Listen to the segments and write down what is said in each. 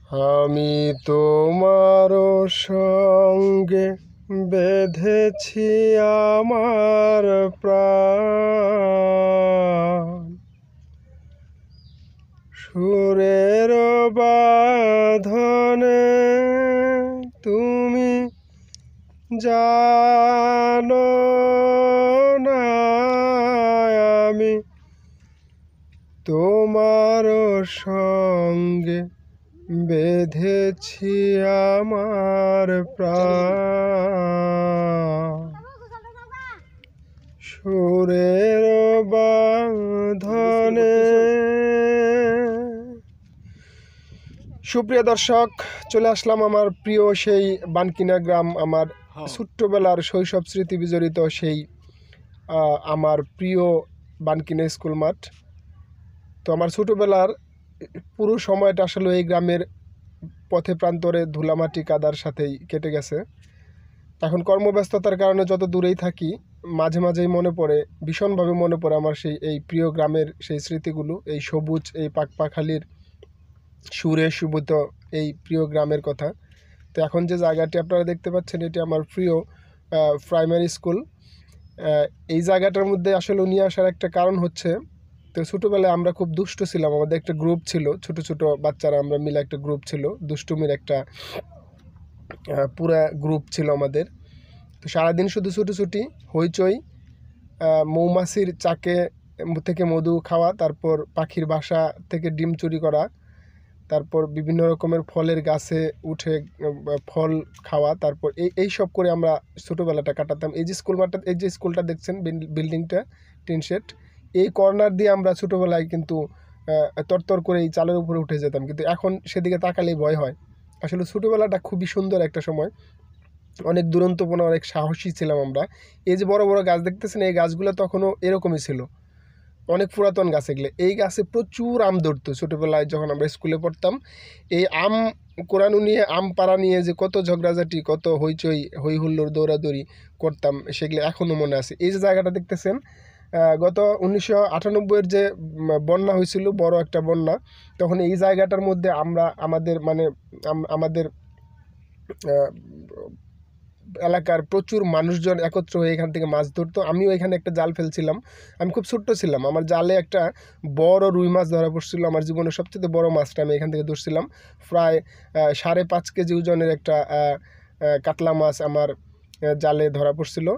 আমি তোমার সঙ্গে বেঁধেছি আমার প্রাণ, সুরের বাঁধনে তুমি জানো না আমি তোমার সঙ্গে বেঁধেছি আমার প্রাণ, সুরের বাঁধনে। সুপ্রিয় দর্শক, চলে আসলাম আমার প্রিয় সেই বানকিনা গ্রাম, আমার ছোট্টবেলার শৈশব স্মৃতি বিজড়িত সেই আমার প্রিয় বানকিনা স্কুল মাঠ। তো আমার ছোটোবেলার পুরো সময়টা আসলে এই গ্রামের পথে প্রান্তরে ধুলামাটি কাদার সাথেই কেটে গেছে। এখন কর্মব্যস্ততার কারণে যত দূরেই থাকি, মাঝে মাঝেই মনে পড়ে, ভীষণভাবে মনে পড়ে আমার সেই এই প্রিয় গ্রামের সেই স্মৃতিগুলো, এই সবুজ, এই পাকপাখালির সুরে সুবোধ এই প্রিয় গ্রামের কথা। তো এখন যে জায়গাটি আপনারা দেখতে পাচ্ছেন, এটি আমার প্রিয় প্রাইমারি স্কুল। এই জায়গাটার মধ্যে আসলে নিয়ে আসার একটা কারণ হচ্ছে, তো ছোটোবেলায় আমরা খুব দুষ্ট ছিলাম, আমাদের একটা গ্রুপ ছিল, ছোট ছোট বাচ্চারা আমরা মিলে একটা গ্রুপ ছিল, দুষ্টুমির একটা পুরা গ্রুপ ছিল আমাদের। তো সারাদিন শুধু ছুটোছুটি, হইচই, মৌমাছির চাকে থেকে মধু খাওয়া, তারপর পাখির বাসা থেকে ডিম চুরি করা, তারপর বিভিন্ন রকমের ফলের গাছে উঠে ফল খাওয়া, তারপর এই সব করে আমরা ছোটোবেলাটা কাটাতাম। এই যে এই যে স্কুলটা দেখছেন, বিল্ডিংটা টিন শেড, এই কর্নার দিয়ে আমরা ছোটোবেলায় কিন্তু তরতর করে এই চালের উপরে উঠে যেতাম, কিন্তু এখন সেদিকে তাকালেই ভয় হয়। আসলে ছোটোবেলাটা খুবই সুন্দর একটা সময়, অনেক দুরন্তপনা, অনেক সাহসী ছিলাম আমরা। এই যে বড় বড় গাছ দেখতেছেন, এই গাছগুলো তখনও এরকমই ছিল, অনেক পুরাতন গাছ এগুলো। এই গাছে প্রচুর আম ধরতো ছোটোবেলায় যখন আমরা স্কুলে পড়তাম। এই আম কোরানো নিয়ে, আম পাড়া নিয়ে যে কত ঝগড়াঝাটি, কত হইচই, হই হুল্লোড়, দৌড়াদৌড়ি করতাম, সেগুলো এখনও মনে আছে। এই যে জায়গাটা দেখতেছেন, গত 1998-এর যে বন্যা হয়েছিল, বড় একটা বন্যা, তখন এই জায়গাটার মধ্যে আমরা আমাদের এলাকার প্রচুর মানুষজন একত্র হয়ে এখান থেকে মাছ ধরতো। আমিও এখানে একটা জাল ফেলছিলাম, আমি খুব ছোট্ট ছিলাম, আমার জালে একটা বড় রুই মাছ ধরা পড়ছিল। আমার জীবনের সবচেয়ে বড় মাছটা আমি এখান থেকে ধরছিলাম, প্রায় 5.5 কেজি ওজনের একটা কাতলা মাছ আমার জালে ধরা পড়ছিল।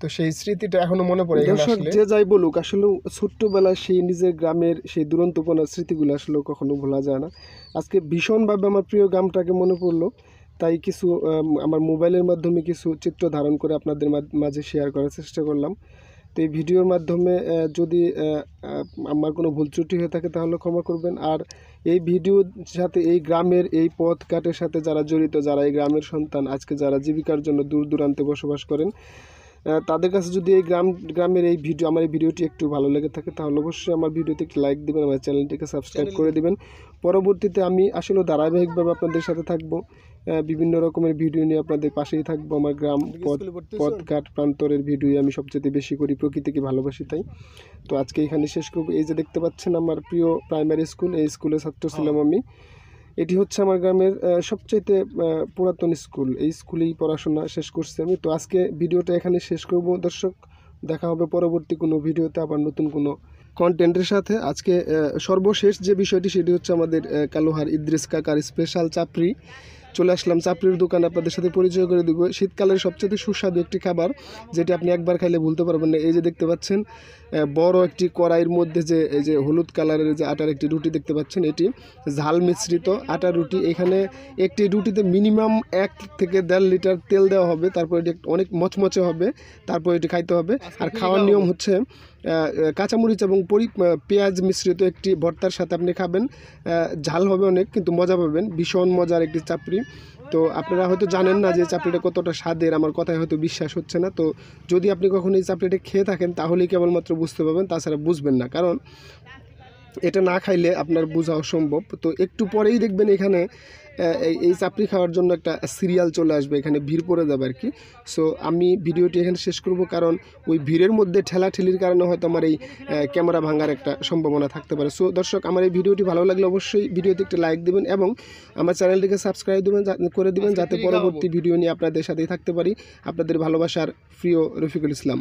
তো সেই স্মৃতিটা এখনো মনে পড়ে এখানে আসলে। যে যাই বলুক, আসলে ছোট্টবেলায় সেই নিজের গ্রামের সেই দুরন্তপনার স্মৃতিগুলো আসলে কখনো ভোলা যায় না। আজকে ভীষণভাবে আমার প্রিয় গ্রামটাকে মনে পড়লো, তাই কিছু আমার মোবাইলের মাধ্যমে কিছু চিত্র ধারণ করে আপনাদের মাঝে শেয়ার করার চেষ্টা করলাম। তো এই ভিডিওর মাধ্যমে যদি আমার কোনো ভুল ত্রুটি হয়ে থাকে তাহলে ক্ষমা করবেন। আর এই ভিডিওর সাথে এই গ্রামের এই পথ ঘাটের সাথে যারা জড়িত, যারা এই গ্রামের সন্তান, আজকে যারা জীবিকার জন্য দূর দূরান্তে বসবাস করেন, তাদের কাছে যদি এই গ্রামের এই আমার এই ভিডিওটি একটু ভালো লেগে থাকে, তাহলে অবশ্যই আমার ভিডিওতে একটি লাইক দেবেন, আমার চ্যানেলটিকে সাবস্ক্রাইব করে দিবেন। পরবর্তীতে আমি আসলে ধারাবাহিকভাবে আপনাদের সাথে থাকবো, বিভিন্ন রকমের ভিডিও নিয়ে আপনাদের পাশেই থাকবো। আমার গ্রাম, পথঘাট, প্রান্তরের ভিডিও আমি সবচেয়ে বেশি করি, প্রকৃতিকে ভালোবাসি তাই। তো আজকে এখানে শেষ করবো। এই যে দেখতে পাচ্ছেন আমার প্রিয় প্রাইমারি স্কুল, এই স্কুলের ছাত্র ছিলাম আমি। এটি হচ্ছে আমার গ্রামের সবচাইতে পুরাতন স্কুল, এই স্কুলেই পড়াশোনা শেষ করছি আমি। তো আজকে ভিডিওটা এখানে শেষ করব দর্শক, দেখা হবে পরবর্তী কোনো ভিডিওতে আবার নতুন কোনো কন্টেন্টের সাথে। আজকে সর্বশেষ যে বিষয়টি, সেটি হচ্ছে আমাদের কালোহার ইদ্রিস কাকার স্পেশাল চাপড়ি। চলে আসলাম চাপড়ির দোকানে, আপনাদের সাথে পরিচয় করে দেবো শীতকালের সবচেয়ে সুস্বাদু একটি খাবার, যেটি আপনি একবার খাইলে ভুলতে পারবেন না। এই যে দেখতে পাচ্ছেন বড় একটি কড়াইয়ের মধ্যে যে এই যে হলুদ কালারের যে আটার একটি রুটি দেখতে পাচ্ছেন, এটি ঝাল মিশ্রিত আটার রুটি। এখানে একটি রুটিতে মিনিমাম 1 থেকে 1.5 লিটার তেল দেওয়া হবে, তারপর এটি অনেক মচমচে হবে, তারপর এটি খাইতে হবে। আর খাওয়ার নিয়ম হচ্ছে কাঁচামরিচ এবং পেঁয়াজ মিশ্রিত একটি ভর্তার সাথে আপনি খাবেন। ঝাল হবে অনেক, কিন্তু মজা পাবেন, ভীষণ মজার একটি চাপড়ি। তো আপনারা হয়তো জানেন না যে চাপড়িটা কতটা স্বাদের, আমার কথায় হয়তো বিশ্বাস হচ্ছে না। তো যদি আপনি কখনো এই চাপড়িটা খেয়ে থাকেন তাহলেই কেবলমাত্র বুঝতে পারবেন, তাছাড়া বুঝবেন না। কারণ এটা না খাইলে আপনার বোঝা অসম্ভব। তো একটু পরেই দেখবেন এখানে এই চাপড়ি খাওয়ার জন্য একটা সিরিয়াল চলে আসবে, এখানে ভিড় পড়ে যাবে আর কি। সো আমি ভিডিওটি এখানে শেষ করব, কারণ ওই ভিড়ের মধ্যে ঠেলাঠেলির কারণে হয়তো আমার এই ক্যামেরা ভাঙার একটা সম্ভাবনা থাকতে পারে। সো দর্শক, আমার এই ভিডিওটি ভালো লাগলে অবশ্যই ভিডিওতে একটা লাইক দেবেন এবং আমার চ্যানেলটিকে সাবস্ক্রাইব করে দেবেন, যাতে পরবর্তী ভিডিও নিয়ে আপনাদের সাথেই থাকতে পারি। আপনাদের ভালোবাসার প্রিয় রফিকুল ইসলাম।